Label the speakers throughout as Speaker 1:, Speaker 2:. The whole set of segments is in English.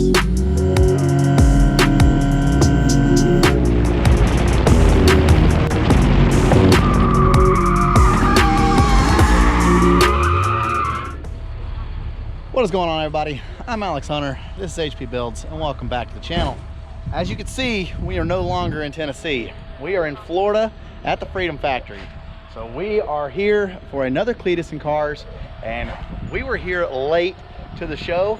Speaker 1: Tires. What is going on, everybody? I'm Alex Hunter, this is HP Builds, and welcome back to the channel. As you can see, we are no longer in Tennessee. We are in Florida at the Freedom Factory. So we are here for another Cleetus and Cars, and we were here late to the show.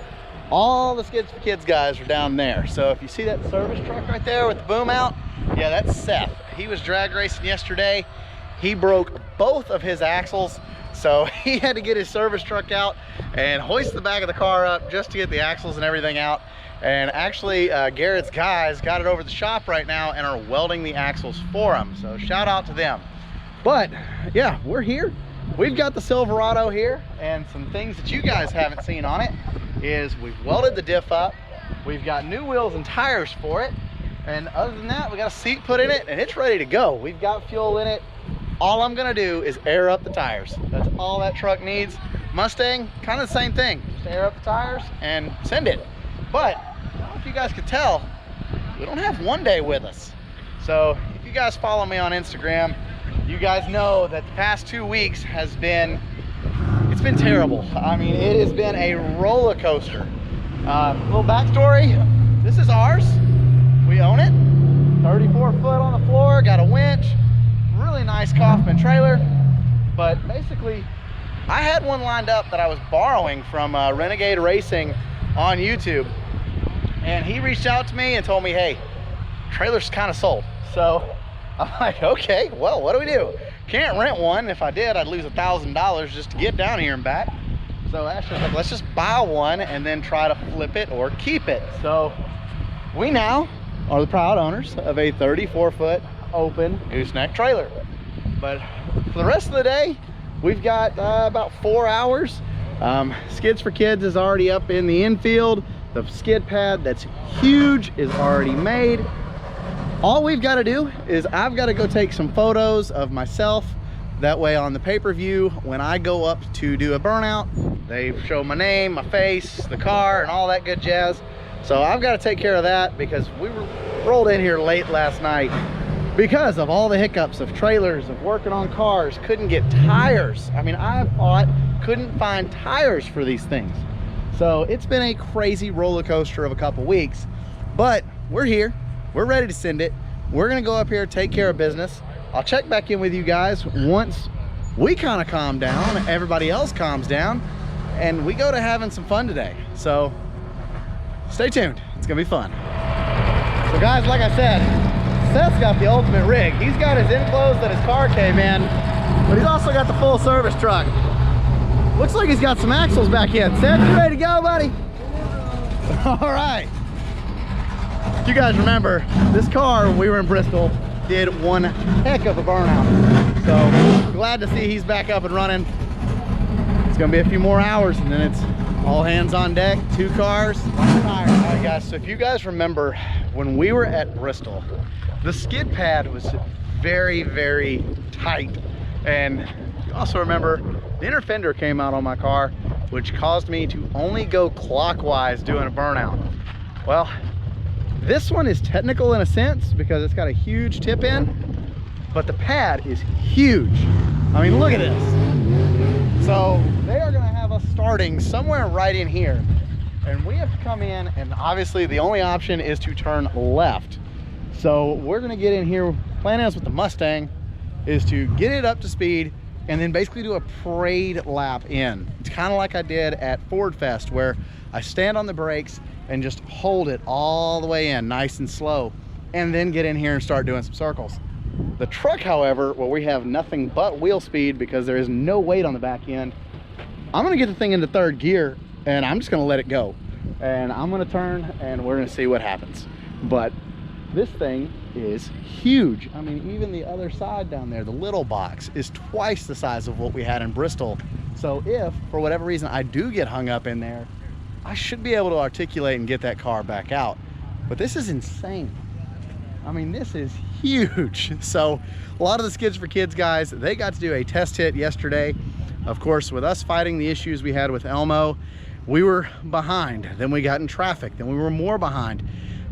Speaker 1: All the Skids for Kids guys are down there. So if you see that service truck right there with the boom out, yeah, that's Seth. He was drag racing yesterday. He broke both of his axles, so he had to get his service truck out and hoist the back of the car up just to get the axles and everything out. And actually, Garrett's guys got it over to the shop right now and are welding the axles for him. So shout out to them. But yeah, we're here. We've got the Silverado here, and some things that you guys haven't seen on it is we've welded the diff up. We've got new wheels and tires for it. And other than that, we got a seat put in it and it's ready to go. We've got fuel in it. All I'm gonna do is air up the tires. That's all that truck needs. Mustang, kind of the same thing. Just air up the tires and send it. But I don't know if you guys could tell, we don't have one day with us. So if you guys follow me on Instagram, you guys know that the past 2 weeks has been, it's been terrible. I mean, it has been a roller coaster. Little backstory, this is ours. We own it. 34 foot on the floor, got a winch. Really nice Kaufman trailer, but basically I had one lined up that I was borrowing from Renegade Racing on YouTube, and he reached out to me and told me, hey, trailer's kind of sold. So I'm like, okay, well, what do we do? Can't rent one. If I did, I'd lose $1,000 just to get down here and back. So Ashley's like, let's just buy one and then try to flip it or keep it. So we now are the proud owners of a 34 foot open gooseneck trailer. But for the rest of the day, we've got about 4 hours. Skids for Kids is already up in the infield. The skid pad that's huge is already made. All we've got to do is I've got to go take some photos of myself. That way on the pay-per-view, when I go up to do a burnout, they show my name, my face, the car, and all that good jazz. So I've got to take care of that because we were rolled in here late last night because of all the hiccups of trailers, of working on cars, couldn't get tires. I mean, I thought couldn't find tires for these things. So it's been a crazy roller coaster of a couple weeks, but we're here, we're ready to send it. We're gonna go up here, take care of business. I'll check back in with you guys once we kind of calm down, everybody else calms down, and we go to having some fun today. So stay tuned, it's gonna be fun. So guys, like I said, Seth's got the ultimate rig. He's got his enclosed that his car came in, but he's also got the full service truck. Looks like he's got some axles back in. Seth, you ready to go, buddy? All right. If you guys remember, this car, when we were in Bristol, did one heck of a burnout. So glad to see he's back up and running. It's gonna be a few more hours and then it's all hands on deck, 2 cars, 1 tire. All right guys, so if you guys remember when we were at Bristol, the skid pad was very, very tight. And you also remember the inner fender came out on my car, which caused me to only go clockwise doing a burnout. Well, this one is technical in a sense because it's got a huge tip in, but the pad is huge. I mean, look at this. So they are gonna have us starting somewhere right in here. And we have to come in, and obviously the only option is to turn left. So we're gonna get in here, plan is with the Mustang, is to get it up to speed and then basically do a parade lap in. It's kind of like I did at Ford Fest, where I stand on the brakes and just hold it all the way in, nice and slow, and then get in here and start doing some circles. The truck, however, well, we have nothing but wheel speed because there is no weight on the back end. I'm gonna get the thing into 3rd gear and I'm just gonna let it go. And I'm gonna turn and we're gonna see what happens. But this thing is huge. I mean, even the other side down there, the little box, is twice the size of what we had in Bristol. So if, for whatever reason, I do get hung up in there, I should be able to articulate and get that car back out. But this is insane. I mean, this is huge. So a lot of the Skids for Kids guys, they got to do a test hit yesterday. Of course, with us fighting the issues we had with Elmo, we were behind, then we got in traffic, then we were more behind.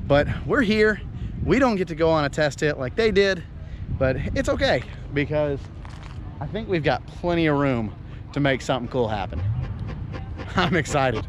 Speaker 1: But we're here. We don't get to go on a test hit like they did, but it's okay because I think we've got plenty of room to make something cool happen. I'm excited.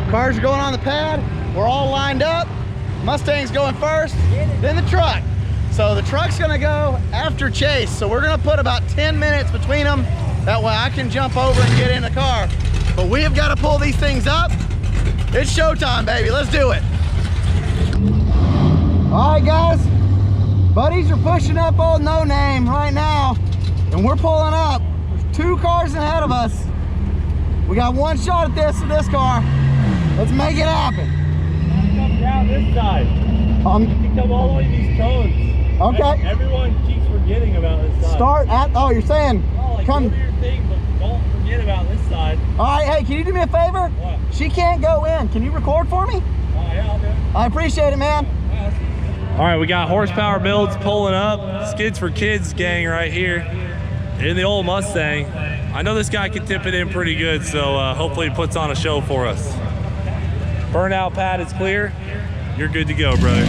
Speaker 1: Cars are going on the pad. We're all lined up. Mustang's going first, then the truck. So the truck's gonna go after Chase. So we're gonna put about 10 minutes between them. That way I can jump over and get in the car. But we have got to pull these things up. It's showtime, baby. Let's do it. All right, guys. Buddies are pushing up old No Name right now, and we're pulling up. There's 2 cars ahead of us. We got one shot at this car. Let's make it happen.
Speaker 2: Come down this side. You can come all the way to these cones.
Speaker 1: Okay.
Speaker 2: Everyone keeps forgetting about this side.
Speaker 1: Start at, oh, you're saying,
Speaker 2: like,
Speaker 1: come.
Speaker 2: Do your thing, but don't forget about this side.
Speaker 1: All right, hey, can you do me a favor?
Speaker 2: What?
Speaker 1: She can't go in. Can you record for me?
Speaker 2: Yeah, I'll do it.
Speaker 1: I appreciate it, man.
Speaker 2: All right, we got horsepower builds pulling up. Skids for Kids gang right here in the old Mustang. I know this guy can tip it in pretty good, so hopefully he puts on a show for us. Burnout pad is clear. You're good to go, brother.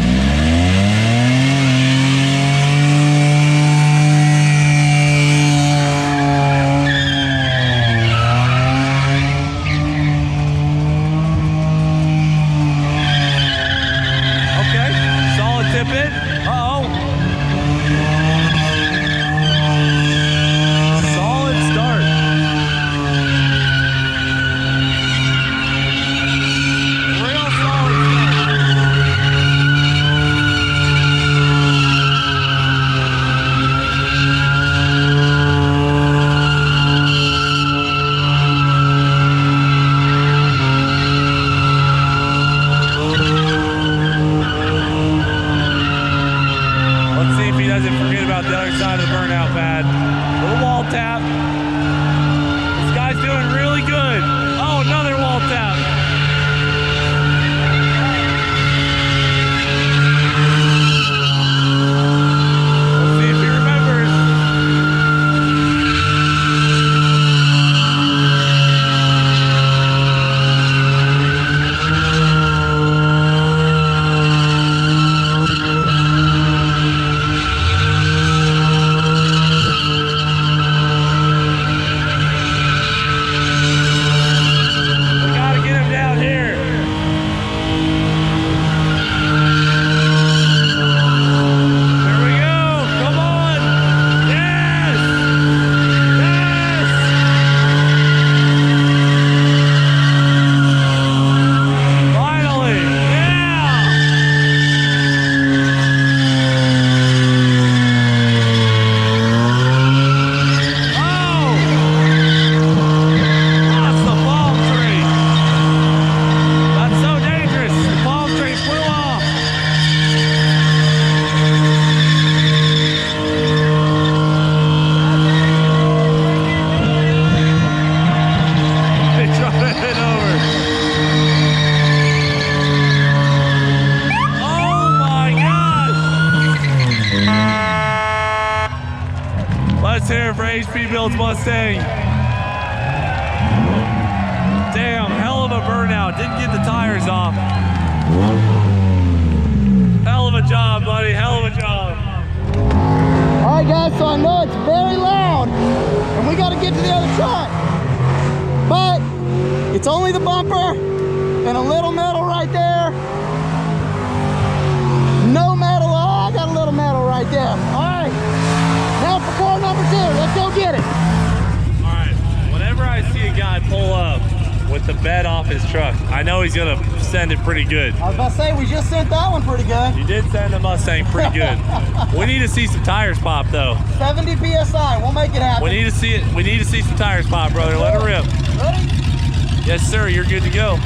Speaker 2: Okay, solid tip it. Uh-oh. Solid start. Real solid start. Let's see if he doesn't forget about the other side of the burnout pad. Little wall tap. This guy's doing really good. Oh, another wall tap. Let's see if he remembers. We gotta get him down here. There we go. Come on. Yes. Yes. Finally. Yeah. Oh. That's the palm tree. That's so dangerous. The palm tree flew off. It's running over. Oh my gosh. Let's hear it for HP Builds Mustang. out. Didn't get the tires off. Hell of a job, buddy. Hell of a job.
Speaker 1: All right, guys, so I know it's very loud, and we got to get to the other truck. But it's only the bumper and a little metal right there. No metal. Oh, I got a little metal right there. All right, now for car number 2. Let's go get it.
Speaker 2: All right, whenever I see a guy pull up with the bed off his truck, I know he's gonna send it pretty good.
Speaker 1: I was about to say, we just sent that one pretty good.
Speaker 2: You did send the Mustang pretty good. We need to see some tires pop though.
Speaker 1: 70 PSI, we'll make it happen.
Speaker 2: We need to see it. We need to see some tires pop, brother. Let her rip.
Speaker 1: Ready?
Speaker 2: Yes, sir. You're good to go.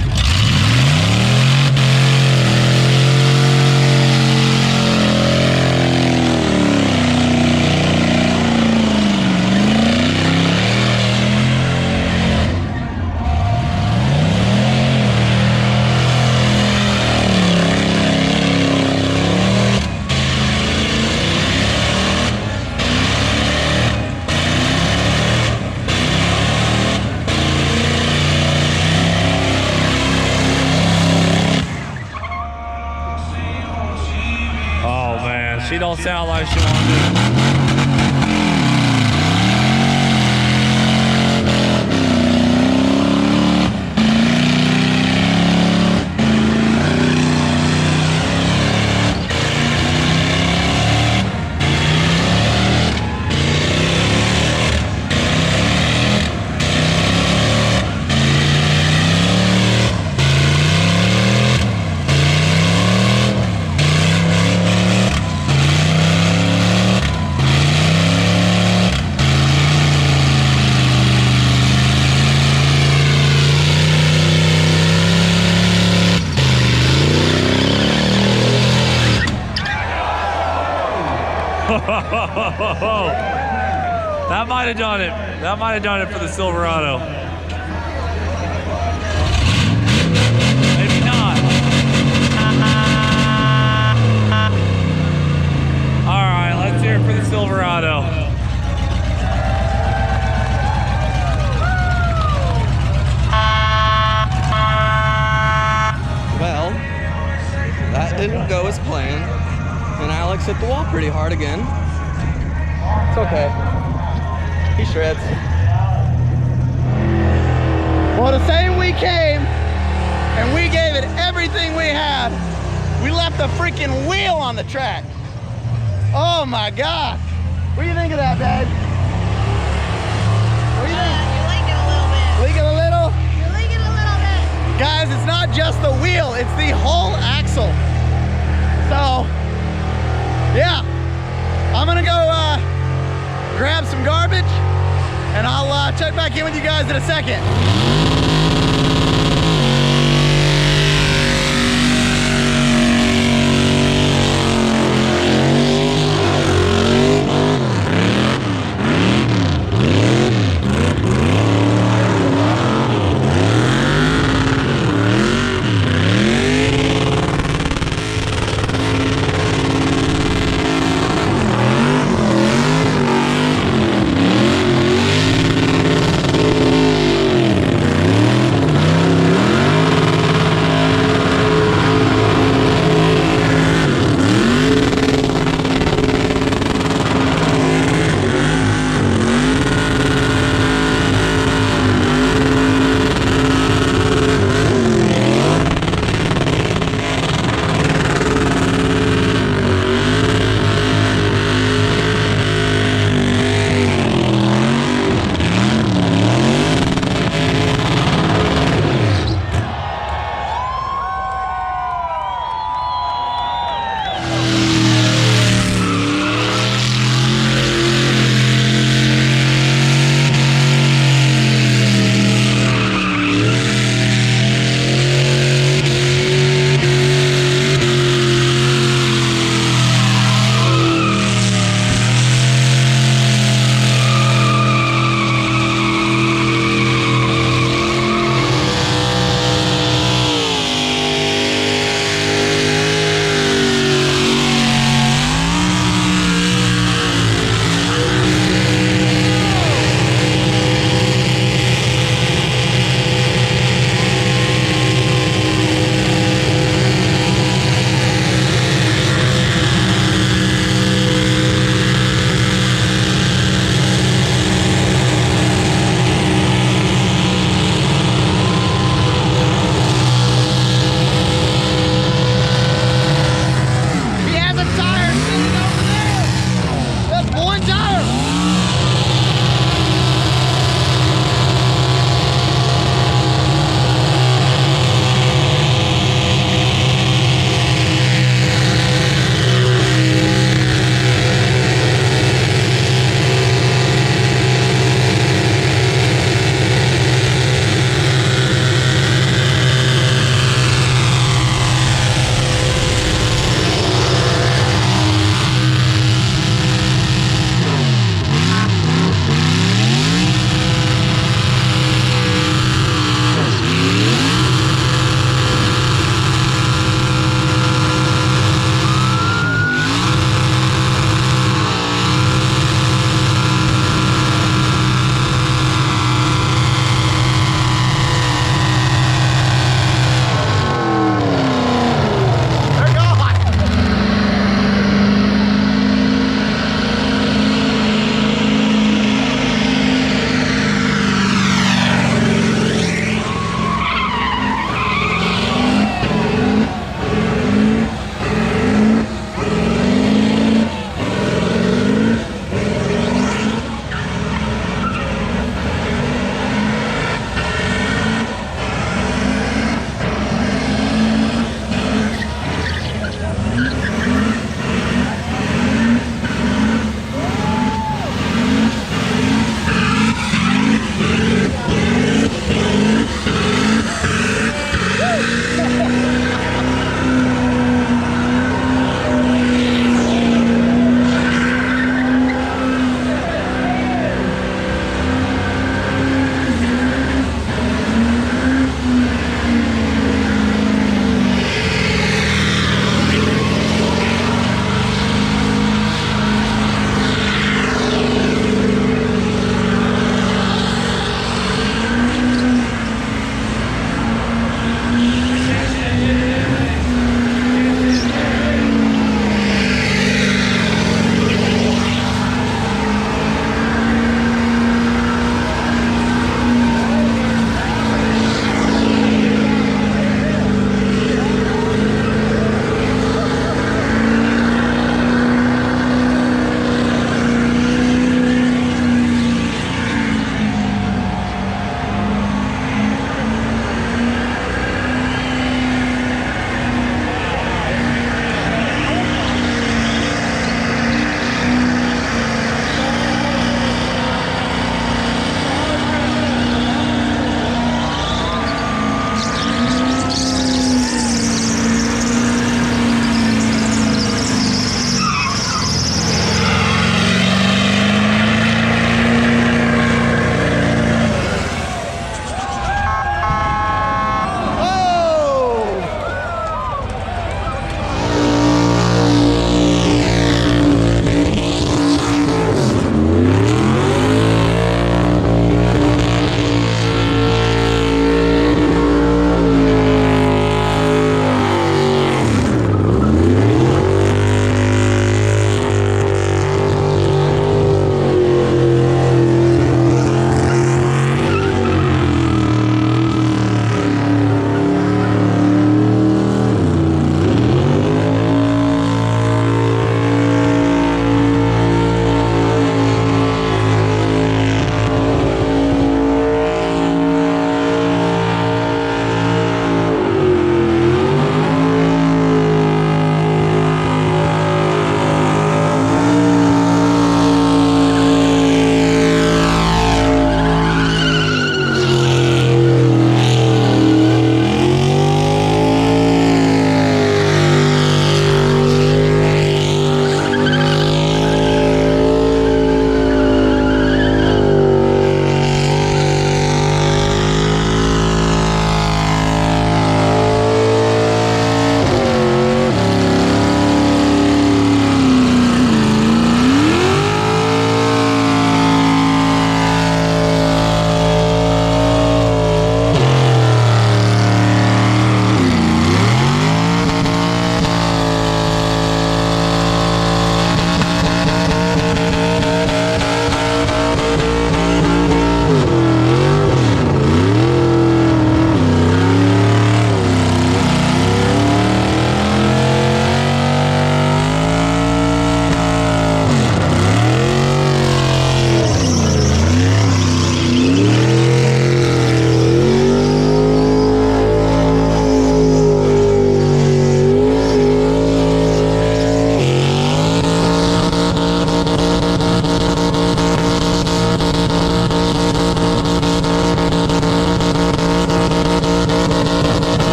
Speaker 2: She don't sound like she wants to do it. That might have done it. That might have done it for the Silverado. Maybe not. All right, let's hear it for the Silverado.
Speaker 3: Well, that didn't go as planned, and Alex hit the wall pretty hard again. It's okay. He shreds.
Speaker 1: Well, the same we came, and we gave it everything we had. We left the freaking wheel on the track. Oh my God. What do you think of that, babe? What do you think?
Speaker 4: You're leaking a little bit.
Speaker 1: Leaking a little?
Speaker 4: You're leaking a little bit.
Speaker 1: Guys, it's not just the wheel, it's the whole axle. So, yeah, I'm gonna go grab some garbage, and I'll check back in with you guys in a second.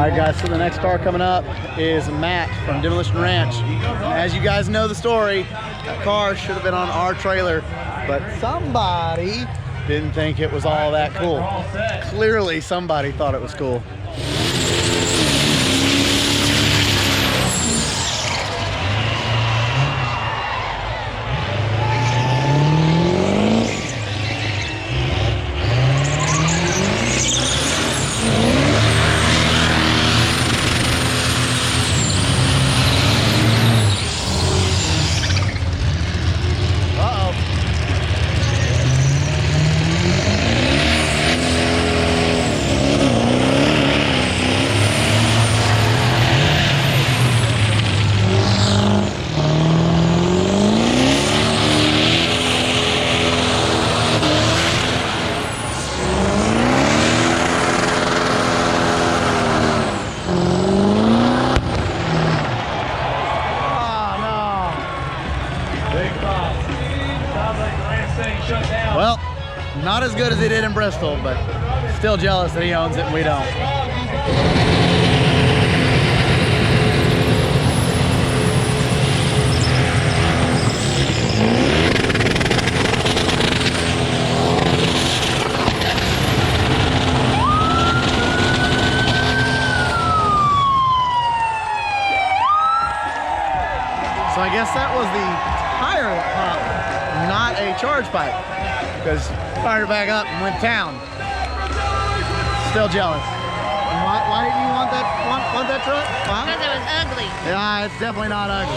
Speaker 1: right, guys, so the next car coming up is Matt from Demolition Ranch. As you guys know the story, that car should have been on our trailer, but somebody didn't think it was all that cool. Clearly, somebody thought it was cool. Well, not as good as he did in Bristol, but still jealous that he owns it and we don't. So I guess that was the tire that popped, not a charge pipe, because fired it back up and went down. Still jealous. And why didn't you want that truck? Huh?
Speaker 4: Because it was ugly.
Speaker 1: Yeah, it's definitely not ugly.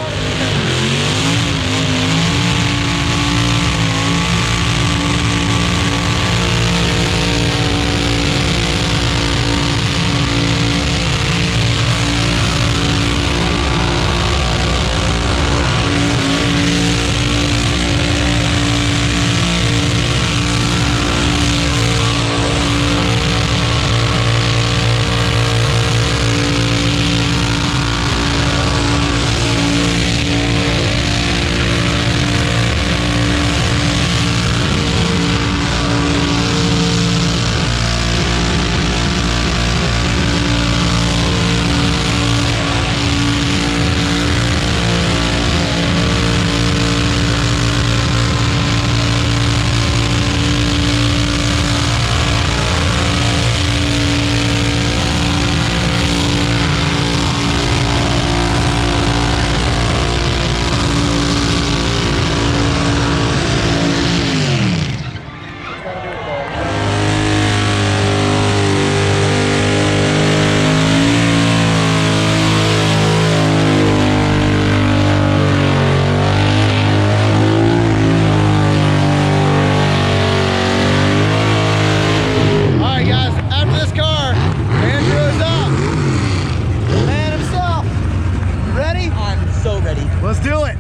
Speaker 1: Let's do it.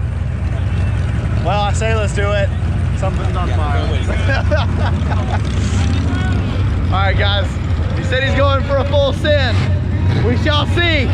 Speaker 1: Well, I say let's do it. Something's on fire. All right, guys. He said he's going for a full send. We shall see.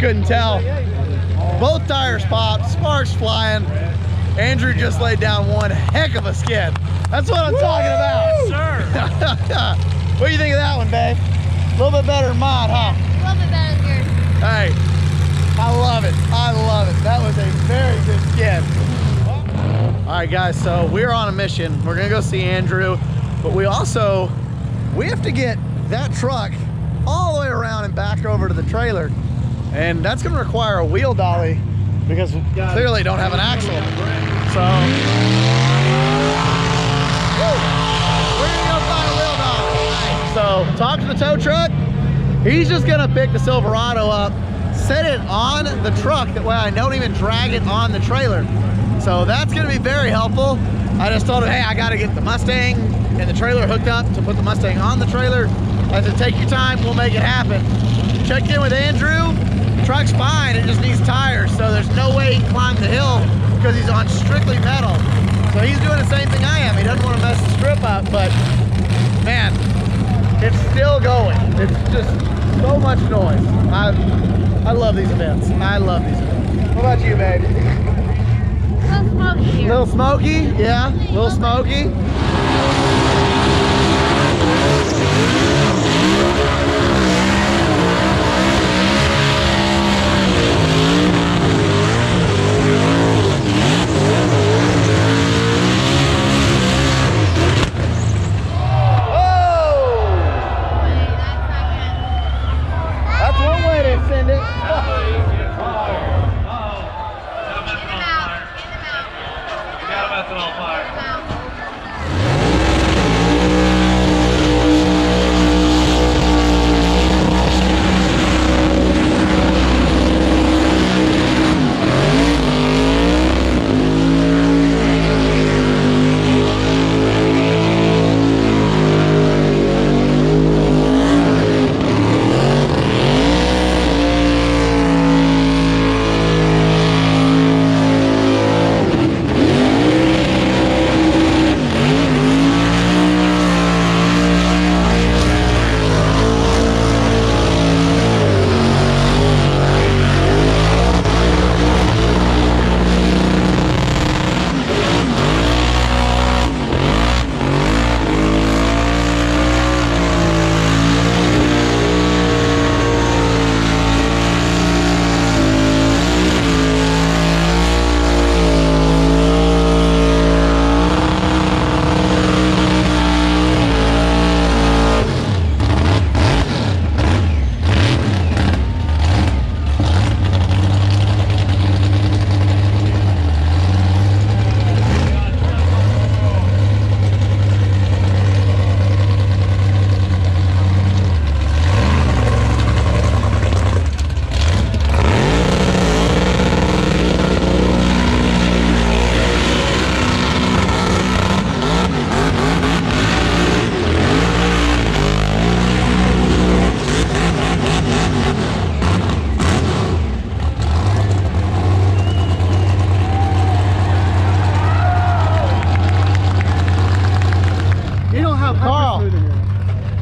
Speaker 1: couldn't tell. Both tires popped, sparks flying. Andrew just laid down one heck of a skid. That's what I'm talking about.
Speaker 2: Sir.
Speaker 1: What do you think of that one, babe? A little bit better than mine, huh?
Speaker 4: A little bit better than yours.
Speaker 1: Hey, I love it. I love it. That was a very good skid. All right, guys, so we're on a mission. We're gonna go see Andrew, but we have to get that truck all the way around and back over to the trailer. And that's gonna require a wheel dolly because we clearly don't have an axle. So, we're gonna go find a wheel dolly. So, talk to the tow truck. He's just gonna pick the Silverado up, set it on the truck, that way I don't even drag it on the trailer. So that's gonna be very helpful. I just told him, hey, I gotta get the Mustang and the trailer hooked up to put the Mustang on the trailer. I said, take your time, we'll make it happen. Checked in with Andrew, the truck's fine, it just needs tires. So there's no way he can climb the hill because he's on strictly metal. So he's doing the same thing I am. He doesn't want to mess the strip up, but man, it's still going. It's just so much noise. I love these events. I love these events. What about you, babe?
Speaker 4: A little smoky here.
Speaker 1: Little smoky? Yeah, a little smoky.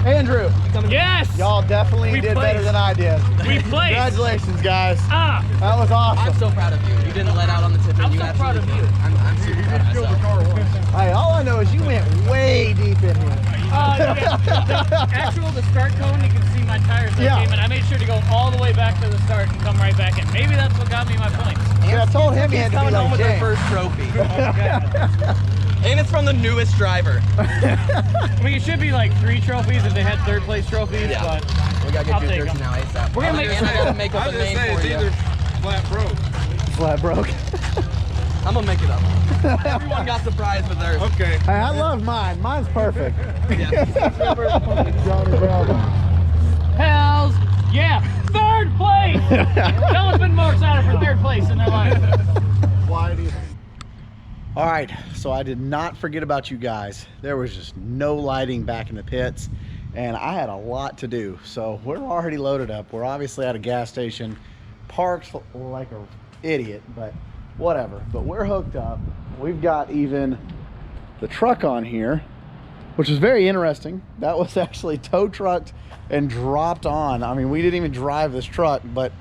Speaker 1: Andrew.
Speaker 2: Yes!
Speaker 1: Y'all definitely did better than I did.
Speaker 2: We placed.
Speaker 1: Congratulations, guys.
Speaker 2: Ah!
Speaker 1: That was awesome.
Speaker 3: I'm so proud of you. You didn't let out on the tip.
Speaker 2: I'm so proud of you.
Speaker 3: I'm super proud of myself.
Speaker 1: Hey, all I know is you went way deep in here.
Speaker 5: The start cone, you can see my tires that came in. I made sure to go all the way back to the start and come right back in. Maybe that's what got me my points.
Speaker 1: Yeah, I told him he had to be
Speaker 3: coming home
Speaker 1: like
Speaker 3: with their
Speaker 1: James.
Speaker 3: first trophy. And it's from the newest driver.
Speaker 5: I mean, it should be like 3 trophies if they had third place trophies,
Speaker 3: Yeah.
Speaker 5: but
Speaker 3: We gotta
Speaker 5: I'll
Speaker 3: get your
Speaker 5: take
Speaker 3: jersey
Speaker 5: them.
Speaker 3: now ASAP.
Speaker 5: We're gonna make
Speaker 3: and I gotta make up a name for you.
Speaker 6: either flat broke.
Speaker 1: Flat broke.
Speaker 3: I'm gonna make it up. Everyone got surprised with theirs.
Speaker 6: Okay.
Speaker 1: Hey, I love mine. Mine's perfect.
Speaker 5: Hells yeah, third place. No one's been more excited for third place in their life.
Speaker 1: Why do you think? All right, so I did not forget about you guys. There was just no lighting back in the pits, and I had a lot to do. So we're already loaded up. We're obviously at a gas station, parked like an idiot, but whatever. But we're hooked up. We've got even the truck on here, which is very interesting. That was actually tow trucked and dropped on. I mean, we didn't even drive this truck, but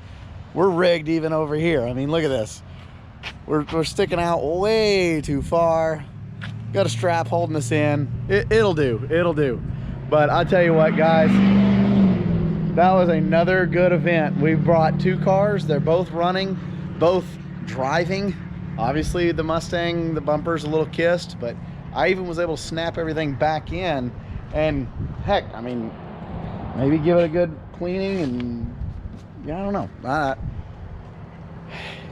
Speaker 1: we're rigged even over here. I mean, look at this. We're sticking out way too far. Got a strap holding us in. It'll do. But I'll tell you what, guys, that was another good event. We brought 2 cars. They're both running, both driving. Obviously the Mustang, the bumper's a little kissed, but I even was able to snap everything back in. And heck, I mean, maybe give it a good cleaning, and yeah, I don't know.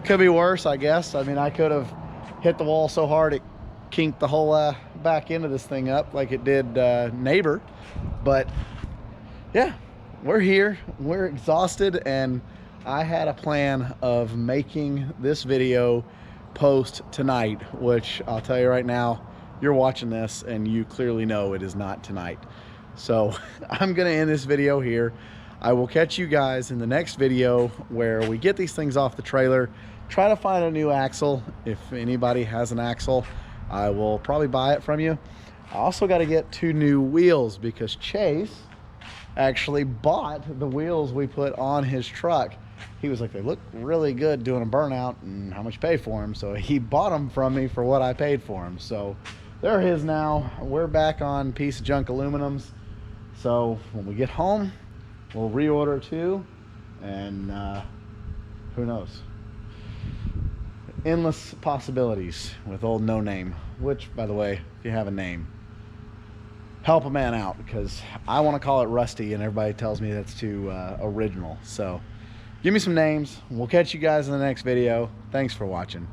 Speaker 1: Could be worse, I guess. I mean, I could have hit the wall so hard it kinked the whole back end of this thing up like it did neighbor. But yeah, we're here, we're exhausted, and I had a plan of making this video post tonight, which I'll tell you right now, you're watching this and you clearly know it is not tonight. So I'm gonna end this video here. I will catch you guys in the next video where we get these things off the trailer, try to find a new axle. If anybody has an axle, I will probably buy it from you. I also got to get 2 new wheels because Chase actually bought the wheels we put on his truck. He was like, they look really good doing a burnout, and how much you pay for them. So he bought them from me for what I paid for them. So they're his now. We're back on piece of junk aluminums. So when we get home, we'll reorder 2, and who knows? Endless possibilities with old No Name, which, by the way, if you have a name, help a man out, because I want to call it Rusty and everybody tells me that's too original. So give me some names. We'll catch you guys in the next video. Thanks for watching.